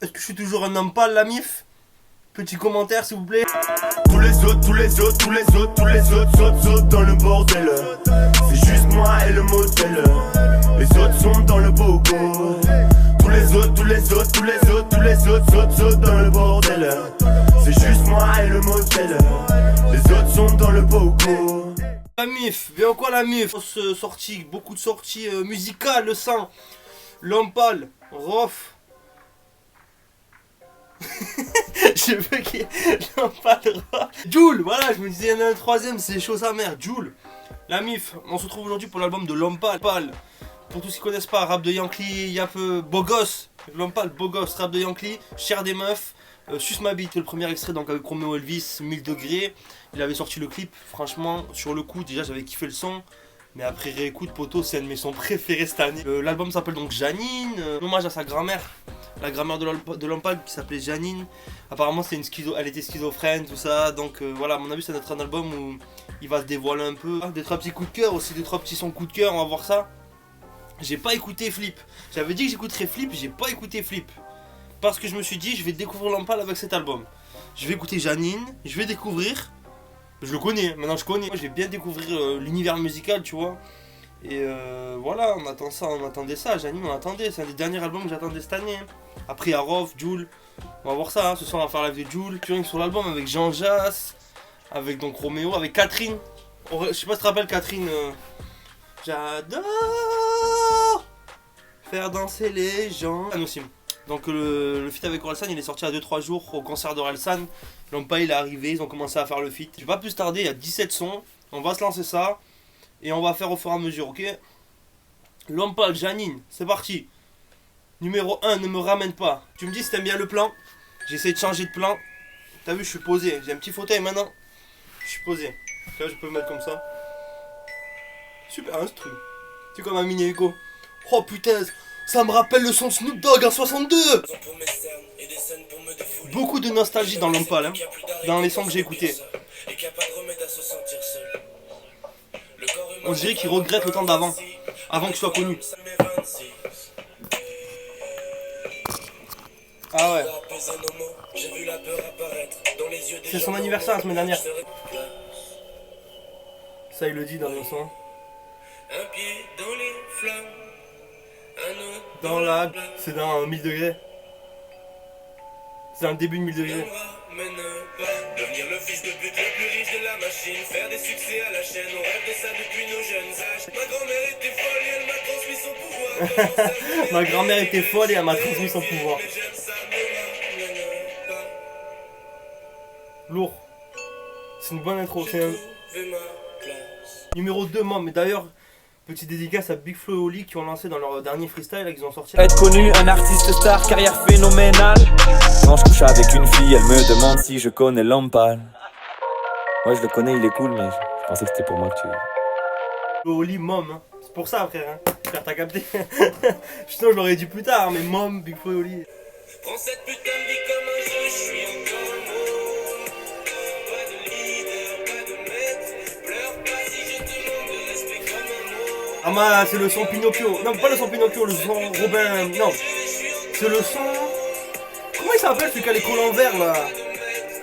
Est-ce que je suis toujours un homme pâle, la mif? Petit commentaire s'il vous plaît. Tous les autres sautent dans le bordel. C'est juste moi et le modèle. Les autres sont dans le bogo. Tous les autres sautent dans le bordel. C'est juste moi et le modèle. Les autres sont dans le bogo. La mif, bien quoi la mif? Beaucoup de sorties musicales, le sang. L'homme pâle, Rof. Je veux qu'il y ait l'homme pâle, Rof. Jul, voilà, je me disais, il y en a un troisième, c'est chaud sa mère, Jul. La mif, on se retrouve aujourd'hui pour l'album de l'homme pâle. Pour tous ceux qui connaissent pas, rap de Yankee, il y a un peu beau gosse. L'homme pâle, beau gosse, rap de Yankee, cher des meufs. Suce ma bite, le premier extrait donc avec Romeo Elvis, 1000 degrés. Il avait sorti le clip, franchement, sur le coup, déjà j'avais kiffé le son. Mais après réécoute, poto, c'est un de mes sons préférés cette année. L'album s'appelle donc Janine, hommage à sa grand-mère. La grand-mère de l'homme pâle qui s'appelait Janine. Apparemment elle était schizophrène, tout ça. Donc voilà, à mon avis, ça doit être un album où il va se dévoiler un peu. Des trois petits coups de cœur, aussi des trois petits sons coup de cœur, on va voir ça. J'ai pas écouté Flip. J'avais dit que j'écouterais Flip, j'ai pas écouté Flip. Parce que je me suis dit, je vais découvrir l'homme pâle avec cet album. Je vais écouter Janine, je vais découvrir. Je le connais, maintenant je connais. Moi, je vais bien découvrir l'univers musical, tu vois. Et voilà, on attendait ça. Janine, on attendait. C'est un des derniers albums que j'attendais cette année. Après, il y a Rof, Jul. On va voir ça. Ce soir, on va faire la vie de Jul. Puis sur l'album avec Jean Jass, avec donc Roméo, avec Catherine. Je sais pas si tu te rappelles Catherine. J'adore faire danser les gens. Anosim. Donc le feat avec Orelsan, il est sorti à 2-3 jours au concert d'Orelsan. L'homme pâle il est arrivé, ils ont commencé à faire le feat. Je vais pas plus tarder, il y a 17 sons. On va se lancer ça. Et on va faire au fur et à mesure, ok? L'homme pâle, Janine, c'est parti. Numéro 1, ne me ramène pas. Tu me dis si t'aimes bien le plan. J'essaie de changer de plan. T'as vu, je suis posé. J'ai un petit fauteuil maintenant. Je suis posé. Là, je peux me mettre comme ça. Super instru. C'est comme un mini écho. Oh putain, ça me rappelle le son de Snoop Dogg en 62. Beaucoup de nostalgie dans l'homme pâle, hein, dans les sons que j'ai écoutés. On dirait qu'il regrette le temps d'avant, avant que je sois connu. Ah ouais. C'est son anniversaire la semaine dernière. Ça il le dit dans le son. Un pied dans les flammes, un autre dans la... C'est dans 1000 degrés. C'est dans le début de 1000 degrés. Devenir le fils de pute le plus riche de la machine, faire des succès à la chaîne, on rêve de ça depuis nos jeunes âges. Ma grand-mère était folle et elle m'a transmis son pouvoir. Ma grand-mère était folle et elle m'a transmis son pouvoir. Lourd. C'est une bonne intro. C'est un... Numéro 2, moi, mais d'ailleurs, petite dédicace à Big Flo et Oli qui ont lancé dans leur dernier freestyle là, qu'ils ont sorti. Être connu, un artiste star, carrière phénoménale. Quand je couche avec une fille, elle me demande si je connais l'homme pâle. Ouais, je le connais, il est cool, mais je pensais que c'était pour moi que tu... Flo et Oli, mom, hein. C'est pour ça, frère, hein. Frère, t'as capté. Sinon, je l'aurais dit plus tard, mais mom, Big Flo et Oli. Prends cette putain de vie comme un jeu, je suis encore un mot. Pas de leader, pas de maître. Pleure pas si je te manque de respect comme un mot. Ah, ma, c'est le son Pinocchio. Non, pas le son Pinocchio, le son Robin. Non. C'est le son. Comment il s'appelle celui qui a les collants verts là?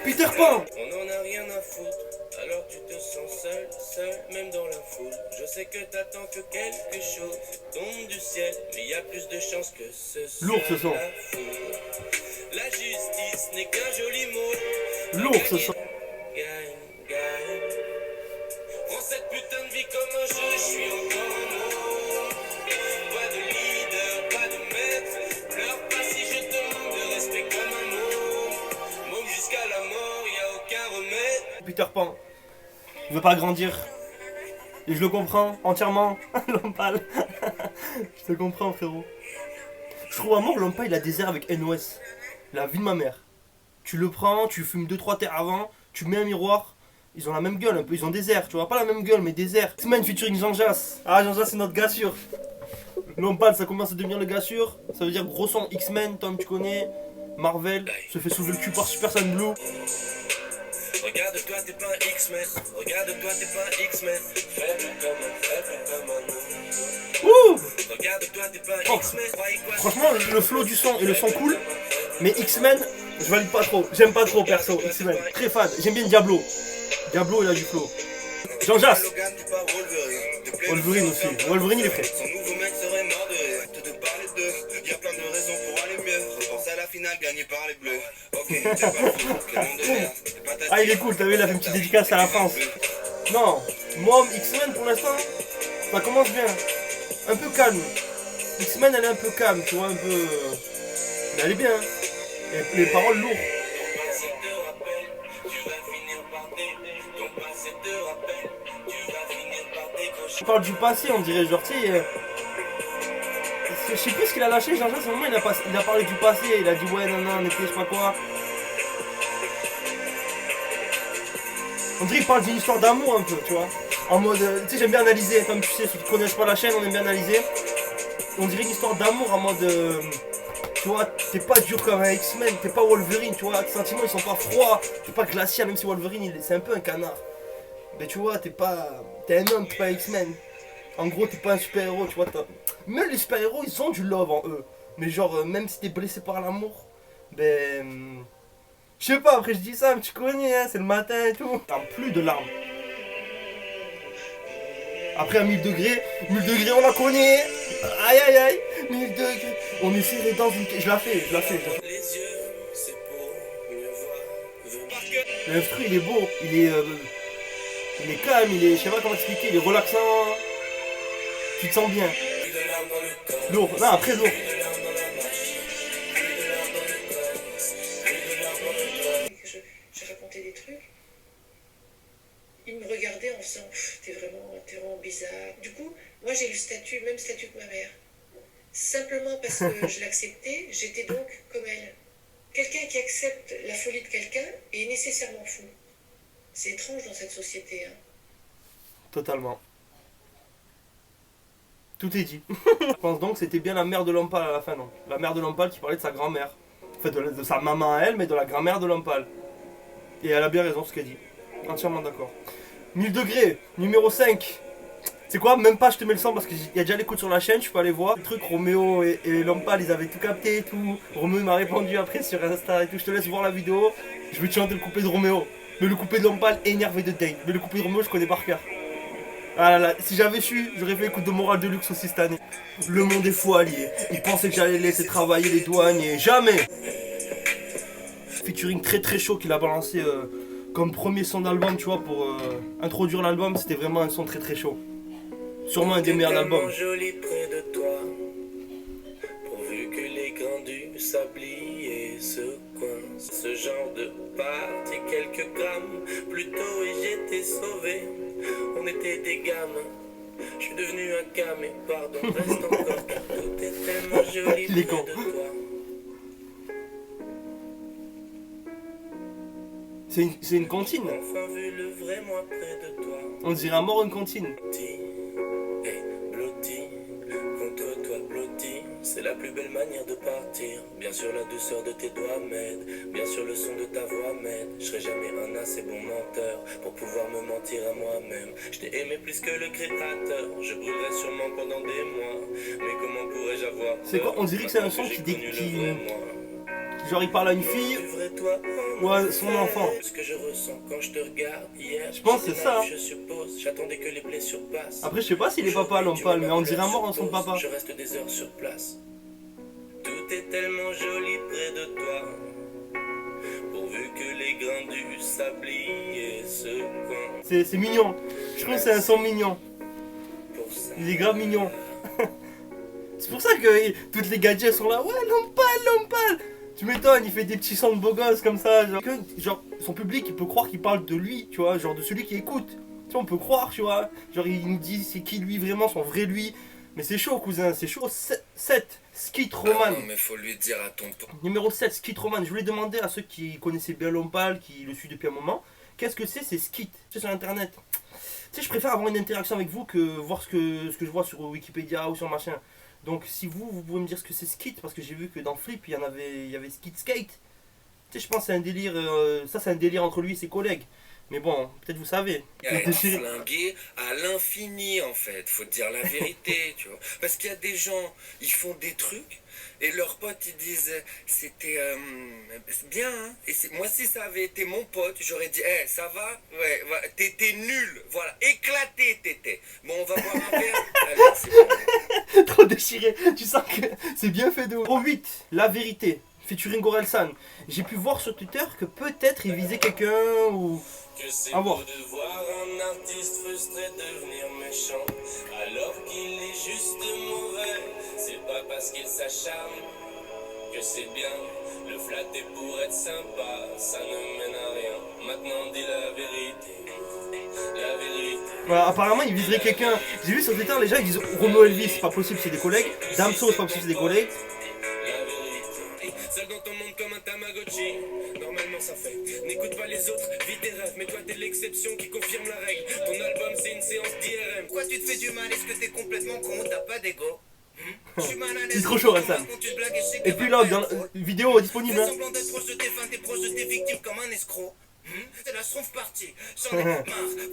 Peter Pan. On en a rien à foutre, alors tu te sens seul, même dans la foule. Je sais que t'attends que quelque chose tombe du ciel, mais y a plus de chances que ce soit Lourd ce son. la foule. La justice n'est qu'un joli mot. Lourd ce son. Gagne, gagne. Prends cette putain de vie comme un jeu, je suis encore un mot. Pas de leader, pas de maître. Pleure pas si je te manque de respect comme un mot. Môme jusqu'à la mort, y a aucun remède. Peter Pan. Il veut pas grandir. Et je le comprends entièrement. L'homme pâle. Je te comprends, frérot. Je trouve à mort, l'homme pâle, il a des airs avec NOS. La vie de ma mère. Tu le prends, tu fumes 2-3 terres avant, tu mets un miroir. Ils ont la même gueule un peu, ils ont des airs, tu vois. Pas la même gueule, mais des airs. X-Men featuring Jean Jass. Ah, Jean Jass, c'est notre gars sûr. L'homme pâle, ça commence à devenir le gars sûr. Ça veut dire gros son X-Men, Tom, tu connais. Marvel, se fait soulever le cul par Super Saiyan Blue. Regarde-toi, t'es pas un X-Men. Regarde-toi, t'es pas un X-Men. Faible comme un Ouh. Regarde-toi, t'es pas un Oh. X-Men. Franchement, le flow du son et le son cool. Mais X-Men, je valide pas trop. J'aime pas trop perso, X-Men. Très fan. J'aime bien Diablo. Diablo, il a du flow. Jean Jass. Wolverine aussi. Wolverine, il est frais. Son nouveau mec serait mort de rire. Te parler d'eux, y a plein de raisons pour aller mieux. Repense à la finale gagnée par les bleus. Ok, t'es pas fou, quel monde de merde. Ah, il est cool, t'as vu, il a fait une petite dédicace à la France. Non, moi, X-Men pour l'instant, ça commence bien. Un peu calme. X-Men, elle est un peu calme, tu vois, un peu. Mais elle est bien. Et les paroles lourdes. Je parle du passé, on dirait, genre, tu sais. Je sais plus ce qu'il a lâché, genre, à ce moment, il a parlé du passé, il a dit, ouais, non, on était, je sais pas quoi. On dirait qu'il parle d'une histoire d'amour un peu, tu vois. En mode, tu sais, j'aime bien analyser, comme tu sais, ceux qui connaissent pas la chaîne, on aime bien analyser. On dirait une histoire d'amour en mode, tu vois, t'es pas dur comme un X-Men, t'es pas Wolverine, tu vois, tes sentiments ils sont pas froids, t'es pas glacial, même si Wolverine c'est un peu un canard. Mais tu vois, t'es un homme, t'es pas un X-Men. En gros, t'es pas un super-héros, tu vois. Même les super-héros, ils ont du love en eux. Mais genre, même si t'es blessé par l'amour, ben... Je sais pas, après je dis ça, mais tu connais, hein, c'est le matin et tout. T'as plus de larmes. Après à 1000 degrés, on la connaît. Aïe aïe aïe, 1000 degrés. On est serré dans une... Je la fais. Les yeux, c'est pour mieux voir. L'instru, il est beau, il est calme, il est... Je sais pas comment expliquer, il est relaxant. Tu te sens bien. Lourd, non, après lourd. Je racontais des trucs. Il me regardait en faisant t'es vraiment bizarre. Du coup, moi j'ai eu le même statut que ma mère. Simplement parce que je l'acceptais, j'étais donc comme elle. Quelqu'un qui accepte la folie de quelqu'un est nécessairement fou. C'est étrange dans cette société. Hein. Totalement. Tout est dit. Je pense donc que c'était bien la mère de Lompal à la fin, non. La mère de Lompal qui parlait de sa grand-mère. Enfin, de sa maman à elle, mais de la grand-mère de Lompal. Et elle a bien raison ce qu'elle dit. Entièrement d'accord. 1000 degrés, numéro 5. C'est quoi? Même pas je te mets le son parce qu'il y a déjà l'écoute sur la chaîne, je peux aller voir. Le truc, Roméo et Lompal, ils avaient tout capté et tout. Roméo m'a répondu après sur Insta et tout. Je te laisse voir la vidéo. Je vais te chanter le couplet de Roméo. Mais le couplet de Lompal énervé de dingue. Mais le couplet de Roméo, je connais par cœur. Ah là là, si j'avais su, j'aurais fait écoute de morale de luxe aussi cette année. Le monde est fou allié. Ils pensaient que j'allais laisser travailler les douaniers. Jamais! Featuring très très chaud qu'il a balancé comme premier son d'album, tu vois, pour introduire l'album. C'était vraiment un son très très chaud. Sûrement un des meilleurs albums. Joli près de toi, pourvu que les grands du sablier se coincent. Ce genre de partie, quelques grammes plus tôt et j'étais sauvé. On était des gamins, je suis devenu un camé, pardon, reste encore. Tout est tellement joli Les près cons. de toi. C'est une comptine. Enfin vu le vrai moi près de toi. On dirait à mort une comptine. Blotti, contre toi blotti, c'est la plus belle manière de partir. Bien sûr la douceur de tes doigts m'aide, bien sûr le son de ta voix m'aide. Je serai jamais un assez bon menteur pour pouvoir me mentir à moi-même. Je t'ai aimé plus que le créateur, je brûlerai sûrement pendant des mois. Mais comment pourrais-je avoir C'est quoi? On dirait que c'est un son qui genre il parle à une fille ou à son enfant. Ce que je ressens quand je te regarde hier. Je pense que c'est ça. Je suppose, j'attendais que les blessures passent. Après je sais pas s'il est papa Lompal, mais on dirait un mort en son papa. Je reste des heures sur place. Tout est tellement joli près de toi. Pourvu que les grains du sablier se coincent. C'est mignon. Je trouve que c'est un son mignon. Pour ça. Il est grave mignon. C'est pour ça que toutes les gadgets sont là. Ouais, Lompal. Tu m'étonnes, il fait des petits sons de beau gosse comme ça. Genre, son public, il peut croire qu'il parle de lui, tu vois, genre de celui qui écoute. Tu vois, on peut croire, tu vois. Genre, il nous dit c'est qui lui vraiment, son vrai lui. Mais c'est chaud, cousin, c'est chaud. 7, Skit Roman. Non, mais faut lui dire à ton pote. Numéro 7, Skit Roman. Je voulais demander à ceux qui connaissaient bien Lompal, qui le suivent depuis un moment, qu'est-ce que c'est Skit? C'est sur internet. Tu sais, je préfère avoir une interaction avec vous que voir ce que je vois sur Wikipédia ou sur machin. Donc si vous pouvez me dire ce que c'est Skit, parce que j'ai vu que dans Flip il y avait Skit Skate. Tu sais, je pense que c'est un délire, ça c'est un délire entre lui et ses collègues. Mais bon, peut-être vous savez. être flingué à l'infini en fait, faut te dire la vérité, tu vois. Parce qu'il y a des gens, ils font des trucs et leurs potes ils disent c'était bien, hein. Et moi si ça avait été mon pote, j'aurais dit ça va, ouais, t'étais nul, voilà, éclaté t'étais. Bon on va boire un verre, allez c'est bon. Trop déchiré. Tu sens que c'est bien fait de ouf. Au 8, la vérité. Featuring Orelsan. J'ai pu voir sur Twitter que peut-être il visait quelqu'un ou... Que c'est À voir. beau de voir un artiste frustré devenir méchant, alors qu'il est juste mauvais. C'est pas parce qu'il s'acharne que c'est bien. Le flatter pour être sympa, ça ne mène à rien. Maintenant dis la vérité, la vérité. Voilà, apparemment il viserait quelqu'un. J'ai vu sur Twitter les gens ils disent Romo Elvis c'est pas possible c'est des collègues. Damso c'est pas possible c'est des collègues. La vérité. Seul dans ton monde comme un Tamagotchi. Normalement ça fait. N'écoute pas les autres, vis tes rêves. Mais toi t'es l'exception qui confirme la règle. Ton album c'est une séance d'IRM. Pourquoi tu te fais du mal? Est-ce que t'es complètement con? T'as pas d'ego? C'est trop chaud Orelsan. Et puis là dans la vidéo disponible. Fais Hein. semblant d'être proche de tes fans, t'es proche de tes victimes comme un escroc. C'est la strophe partie, j'en ai marre.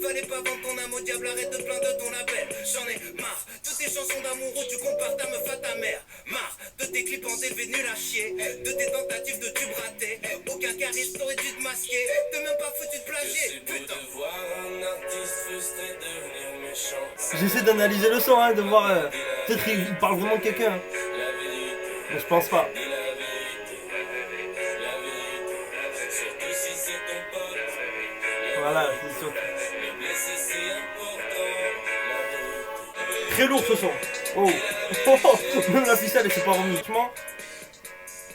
Fallait pas vendre ton âme au diable, arrête de plaindre ton appel. J'en ai marre, toutes tes chansons d'amour où tu compares ta meuf à ta mère. Marre de tes clips en DV nuls à chier, de tes tentatives de tubes ratés. Aucun charisme t'aurait dû te masquer, t'es même pas foutu de plagier. Putain. De voir un artiste frustré devenir méchant. J'essaie d'analyser le son, hein, de voir. Peut-être qu'il parle vraiment de quelqu'un. Hein. La vérité, Mais je pense pas. dis la vérité, la vérité. Surtout si c'est ton pote. Voilà, c'est sûr. Le blesser c'est important. La vérité. Très lourd ce son. Oh. Même la ficelle elle s'est pas remise. Franchement,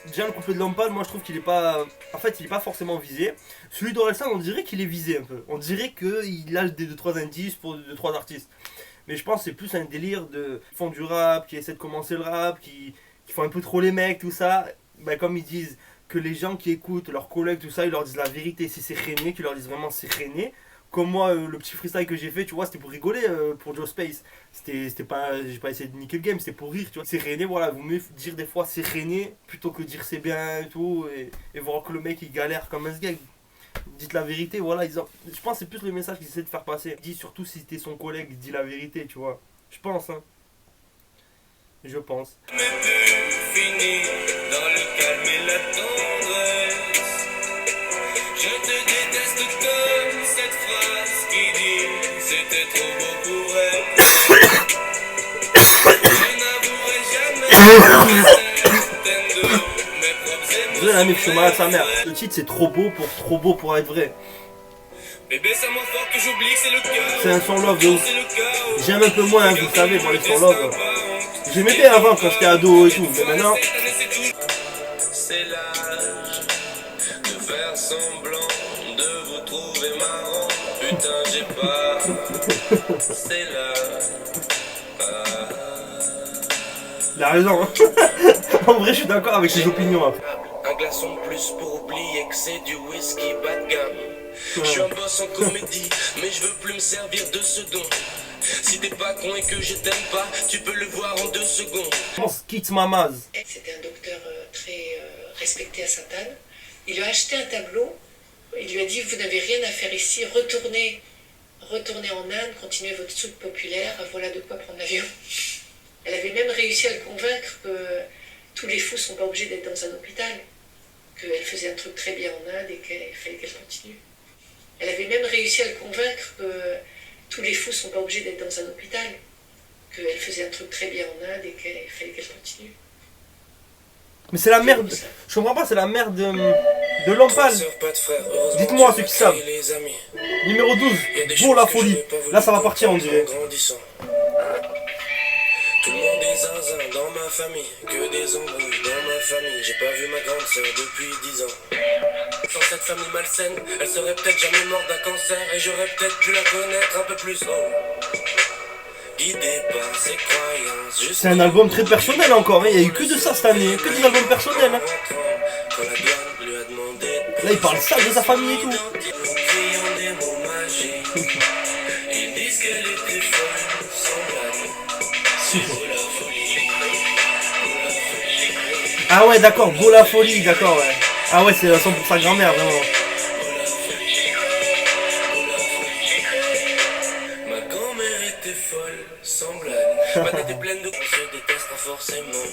déjà le couplet de Lompal, moi je trouve qu'il est pas. En fait, il est pas forcément visé. Celui d'Orelsan, on dirait qu'il est visé un peu. On dirait qu'il a des 2-3 indices pour 2-3 artistes. Mais je pense que c'est plus un délire de. Qui font du rap, qui essaient de commencer le rap, qui font un peu trop les mecs, tout ça. Ben, comme ils disent que les gens qui écoutent, leurs collègues, tout ça, ils leur disent la vérité. Si c'est René, qu'ils leur disent vraiment c'est René. Comme moi, le petit freestyle que j'ai fait, tu vois, c'était pour rigoler pour Joe Space. C'était pas, j'ai pas essayé de niquer le game, c'était pour rire, tu vois. C'est René, voilà, vous mieux dire des fois c'est René plutôt que dire c'est bien et tout, et voir que le mec il galère comme un sgeg. Dites la vérité, voilà, je pense que c'est plus le message qu'ils essaient de faire passer. Dis surtout si t'es son collègue, dis la vérité, tu vois. Je pense, hein. Je pense. Mais tu finis dans le calme et la tendresse. Je te déteste comme cette phrase qui dit c'était trop beau pour être. Je n'avouerai jamais certaines de mes propres émotions. Désolé, la meuf, je suis malade de sa mère. Le titre c'est trop beau pour être vrai. Bébé, c'est moins fort que j'oublie que c'est le cœur. C'est un son love de ouf. C'est le chaos. J'aime un peu moins, hein, vous le savez, pour les sons love. J'aimais bien avant quand j'étais ado et tout, mais maintenant. C'est l'âge de faire semblant de vous trouver marrant. Putain, j'ai pas. C'est l'âge. Il a raison. Hein. En vrai, je suis d'accord avec ses opinions après. Un glaçon de plus pour oublier que c'est du whisky bas de gamme. Je suis un boss en comédie, mais je veux plus me servir de ce don. Si t'es pas con et que je t'aime pas, tu peux le voir en 2 secondes. Je pense Kids Mamaz. C'était un docteur très respecté à Sainte-Anne. Il lui a acheté un tableau. Il lui a dit, vous n'avez rien à faire ici, retournez en Inde, continuez votre soute populaire, voilà de quoi prendre l'avion. Elle avait même réussi à le convaincre que tous les fous ne sont pas obligés d'être dans un hôpital, qu'elle faisait un truc très bien en Inde et qu'il fallait qu'elle continue. Elle avait même réussi à le convaincre que tous les fous ne sont pas obligés d'être dans un hôpital, qu'elle faisait un truc très bien en Inde et qu'il fallait qu'elle continue. Mais c'est la merde. Je comprends pas, c'est la merde de Lompal. Dites-moi ceux qui savent. Numéro 12, Beau la folie. Là ça va partir on dirait. Tout le monde est zinzin dans ma famille, que des embrouilles dans ma famille. J'ai pas vu ma grande sœur depuis 10 ans. Sans cette famille malsaine, elle serait peut-être jamais morte d'un cancer et j'aurais peut-être pu la connaître un peu plus haut. Guidé par ses croyances. C'est un album très personnel encore, il y a eu que de ça cette année, que des albums personnels. Hein. Quand la douane lui a demandé. Là il parle ça de sa famille et tout. Criant des mots magiques. Ils disent qu'elle était folle, sans blague. Ah ouais d'accord, Beau la folie, d'accord ouais. Ah ouais c'est la chanson pour sa grand-mère vraiment. forcément.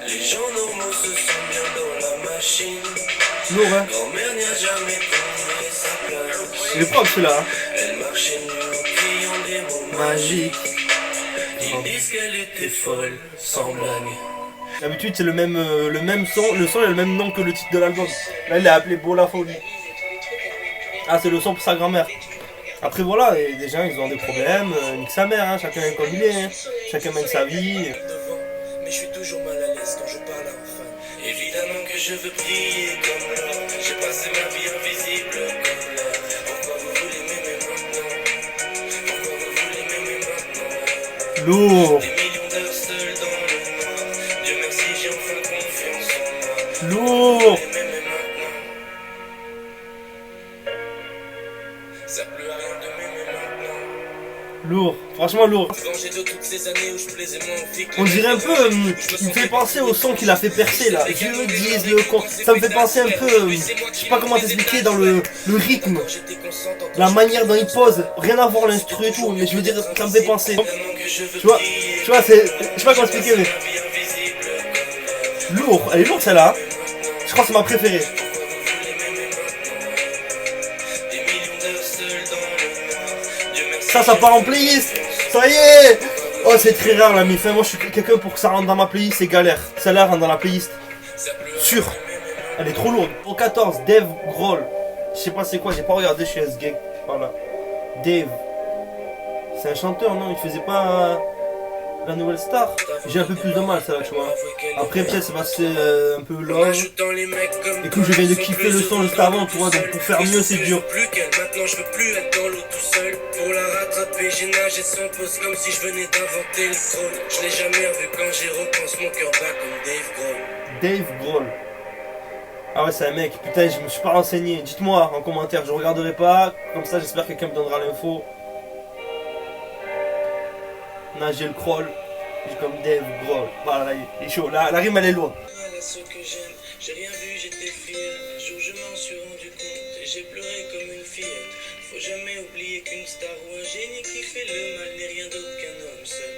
Les gens normaux se sentent bien dans la machine. Lourd, hein. Grand-mère n'a jamais trouvé sa place. Il est propre celui-là. Hein. Elle marchait nue en criant des mots Magique. Ils disent qu'elle était folle, sans blague. D'habitude c'est le même son, le son a le même nom que le titre de l'album. Là il est appelé Beau la folie. Ah c'est le son pour sa grand-mère. Après voilà, et des gens ils ont des problèmes, nique sa mère, hein, chacun est comme il est, hein. Chacun mène sa vie. Devant, mais je suis toujours mal à l'aise quand je parle à un fan. Évidemment que je veux briller comme l'or. J'ai passé ma vie invisible comme l'air. Pourquoi vous voulez m'aimer maintenant? Pourquoi vous voulez m'aimer maintenant? Lourd, Des millions d'heures seules dans le noir. Dieu merci, j'ai enfin confiance en moi. lourd. M'aimer maintenant. Ça pleut à rien de m'aimer maintenant. Lourd, franchement lourd. Vengé de toutes ces années où je plaisais moins aux filles que On dirait un peu, il me fait penser au son qu'il a fait percer là. Je me dis, ça me fait penser un peu, je sais pas comment t'expliquer dans le rythme, la manière dont il pose, rien à voir l'instru et tout, mais je veux dire, ça me fait penser. Tu vois, c'est, je sais pas comment expliquer, mais lourd, elle est lourde celle-là. Je crois que c'est ma préférée. Ça part en playlist. Ça y est. Oh c'est très rare la mif. Moi je suis quelqu'un pour que ça rentre dans ma playlist, c'est galère. Celle-là rentre dans la playlist. Sûr. Elle est trop lourde. Au 14, Dave Grohl. Je sais pas c'est quoi, j'ai pas regardé chez S-Gang. Voilà. Dave. C'est un chanteur, non? Il faisait pas la nouvelle star. J'ai un peu plus de mal ça là, tu vois. Après peut-être c'est passé un peu love. Et que je viens de kiffer le son juste avant, tu vois. Donc pour faire mieux c'est dur. Maintenant je veux plus être dans l'eau tout seul. Pour la rattraper j'ai nagé sans pause comme si je venais d'inventer le trône. Je l'ai jamais revu quand j'y repense, mon cœur bat comme Dave Grohl. Dave Grohl. Ah ouais c'est un mec, putain je me suis pas renseigné. Dites-moi en commentaire, je regarderai pas. Comme ça j'espère que quelqu'un me donnera l'info. Nager le crawl. J'ai comme Dave Grohl. Voilà là, il est chaud, la rime elle est lourde. Voilà ce que j'aime, j'ai rien vu, j'étais fier. Un jour je m'en suis rendu compte et j'ai pleuré comme une fillette. Faut jamais oublier qu'une star ou un génie qui fait le mal n'est rien d'autre qu'un homme seul.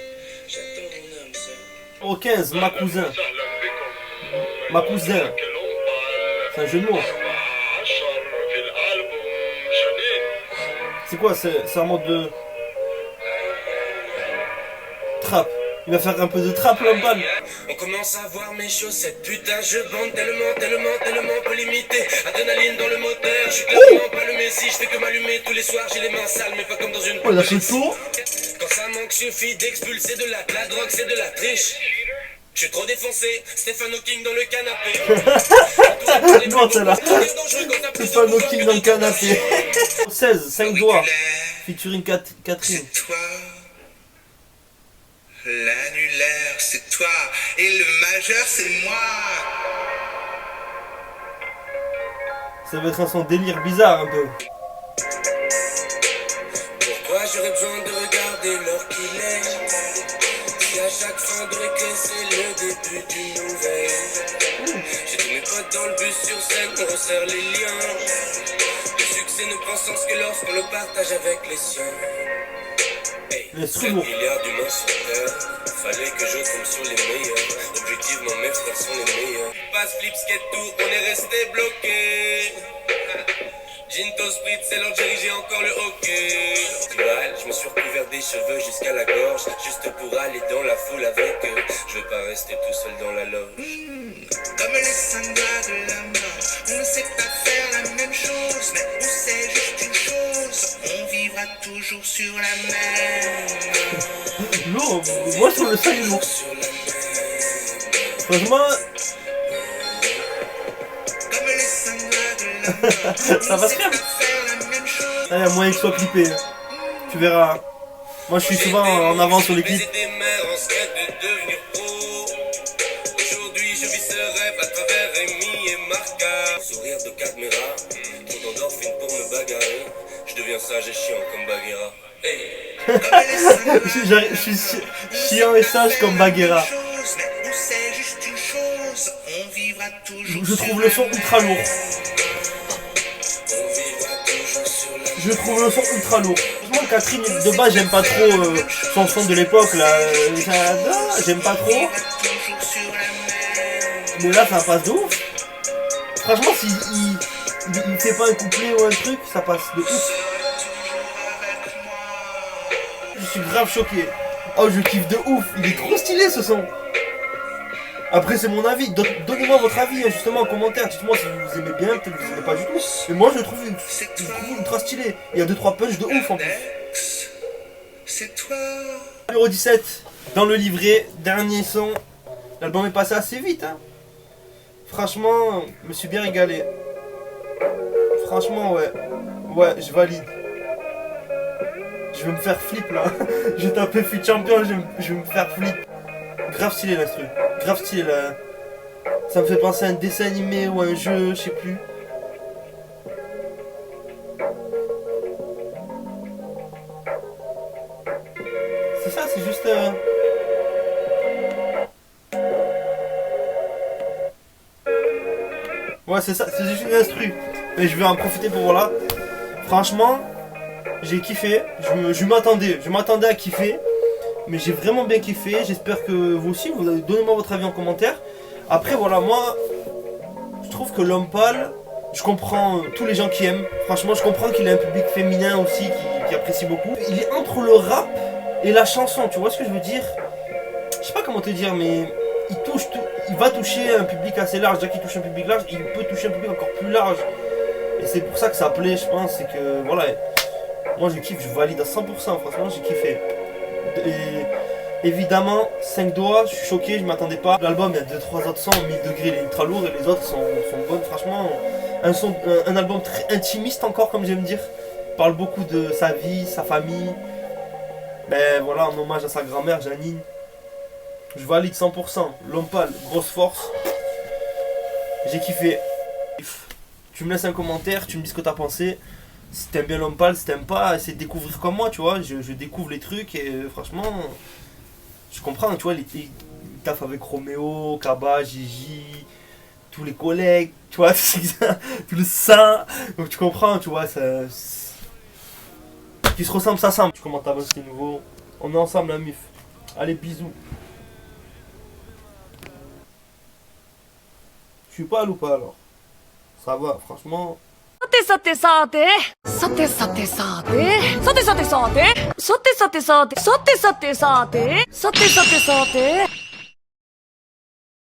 J'attends mon âme seul. Au 15, ma cousin. Ma cousin. C'est un jeu de mots. C'est quoi, c'est un mode de trap. Il va faire un peu de trap là-bas. On commence à voir mes chaussettes, putain je bande tellement peu limité. Adrénaline dans le moteur, je suis clairement pas le messie. Je fais que m'allumer tous les soirs, j'ai les mains sales mais pas comme dans une Oh il a fait le tour. Quand ça manque suffit d'expulser de la drogue, c'est de la triche. Je suis trop défoncé, Stephen Hawking dans le canapé. Non celle-là. Stephen Hawking dans le canapé. 16, 5 doigts. Featuring Catherine. C'est toi, l'annulaire c'est toi, et le majeur c'est moi. Ça va être un son délire bizarre un peu. Pourquoi j'aurais besoin de regarder l'heure qu'il est? Si à chaque fin de récré c'est le début d'une nouvelle. J'ai tous mes potes dans le bus sur scène, on resserre les liens. Le succès ne prend sens que lorsqu'on le partage avec les siens. Hey, Les 5 sous-mots. milliards d'humains sur Terre, fallait que je tombe sur les meilleurs. Objectivement mes frères sont les meilleurs. Passe flip skate tout, on est resté bloqué. Ginto Sprit, c'est l'heure de diriger encore le hockey. Je me suis recouvert des cheveux jusqu'à la gorge, juste pour aller dans la foule avec eux. Je veux pas rester tout seul dans la loge. Comme les 5 doigts de la main, on ne sait pas faire la même chose, mais on sait juste une chose, on vivra toujours sur la mer. Lourd. Moi je trouve le son il est lourd. Sur la mer. Franchement, Comme les 5 doigts de la main, ça va se faire. faire la même chose. Il y a moyen qu'il soit clippé. Tu verras. Moi je suis souvent en avant sur les clips. Baiser des mères en secret de devenir pro. Aujourd'hui je vis ce rêve à travers Rémi et Marca. Sourire de caméra, trop d'endorphines pour me bagarrer. Je deviens sage et chiant comme Bagheera. Hey. Je suis chiant et sage comme Bagheera. Mais on sait juste une chose, on vivra toujours Je trouve le son ultra lourd. On vivra toujours sur la Je trouve le son ultra lourd. Franchement, Catherine, de base, j'aime pas trop son son de l'époque, là. J'aime pas trop. toujours sur la mer. Mais là, ça passe de ouf. Franchement, s'il il fait pas un couplet ou un truc, ça passe de ouf. Je suis grave choqué. Oh, je kiffe de ouf. Il est trop stylé, ce son. Après, c'est mon avis. Donnez-moi votre avis, hein, justement, en commentaire. Dites-moi si vous aimez bien, peut-être que vous aimez pas du tout. Mais moi, je le trouve ultra stylé. Il y a 2-3 punchs de ouf en plus. C'est toi. Numéro 17, dans le livret, dernier son. L'album est passé assez vite, hein. Franchement, je me suis bien régalé. Franchement, ouais. Ouais, je valide. Je vais me faire flip là. Je vais taper Fut Champion, je vais me faire flip. Grave stylé l'instru. Grave stylé là. Ça me fait penser à un dessin animé ou à un jeu, je sais plus. C'est ça, c'est juste... Ouais, c'est ça, c'est juste une instru. Mais je vais en profiter pour voilà. Franchement, j'ai kiffé. Je m'attendais à kiffer. Mais j'ai vraiment bien kiffé. J'espère que vous aussi, donnez-moi votre avis en commentaire. Après, voilà, moi, je trouve que L'Homme Pâle, je comprends tous les gens qui aiment. Franchement, je comprends qu'il a un public féminin aussi qui apprécie beaucoup. Il est entre le rap et la chanson, tu vois ce que je veux dire? Je sais pas comment te dire, mais il va toucher un public assez large. Déjà qu'il touche un public large, il peut toucher un public encore plus large. Et c'est pour ça que ça plaît, je pense. C'est que, voilà, moi je kiffe, je valide à 100%. Franchement, j'ai kiffé. Et évidemment, 5 doigts, je suis choqué, je m'attendais pas. L'album, il y a 2-3 autres sons, 1000 degrés, il est ultra lourd et les autres sont bonnes. Franchement, un album très intimiste encore, comme j'aime dire. Il parle beaucoup de sa vie, sa famille. Ben voilà, en hommage à sa grand-mère, Janine. Je valide 100%. L'Homme Pâle, grosse force. J'ai kiffé. Tu me laisses un commentaire, tu me dis ce que t'as pensé. Si t'aimes bien L'Homme Pâle, si t'aimes pas, essaie de découvrir comme moi, tu vois. Je découvre les trucs et franchement, je comprends, tu vois. Il taffe avec Roméo, Kaba, Gigi, tous les collègues, tu vois, tout le sang. Donc tu comprends, tu vois, ça. Qui se ressemble, ça semble. Tu commentes ta voix, c'est nouveau. On est ensemble, la mif. Allez, bisous. Je suis pas à ou pas alors? Ça va, franchement. Sa te sa te sa te sa te sa te sa te sa te sa te sa te sa te sa te sa te sa te sa te sa te sa te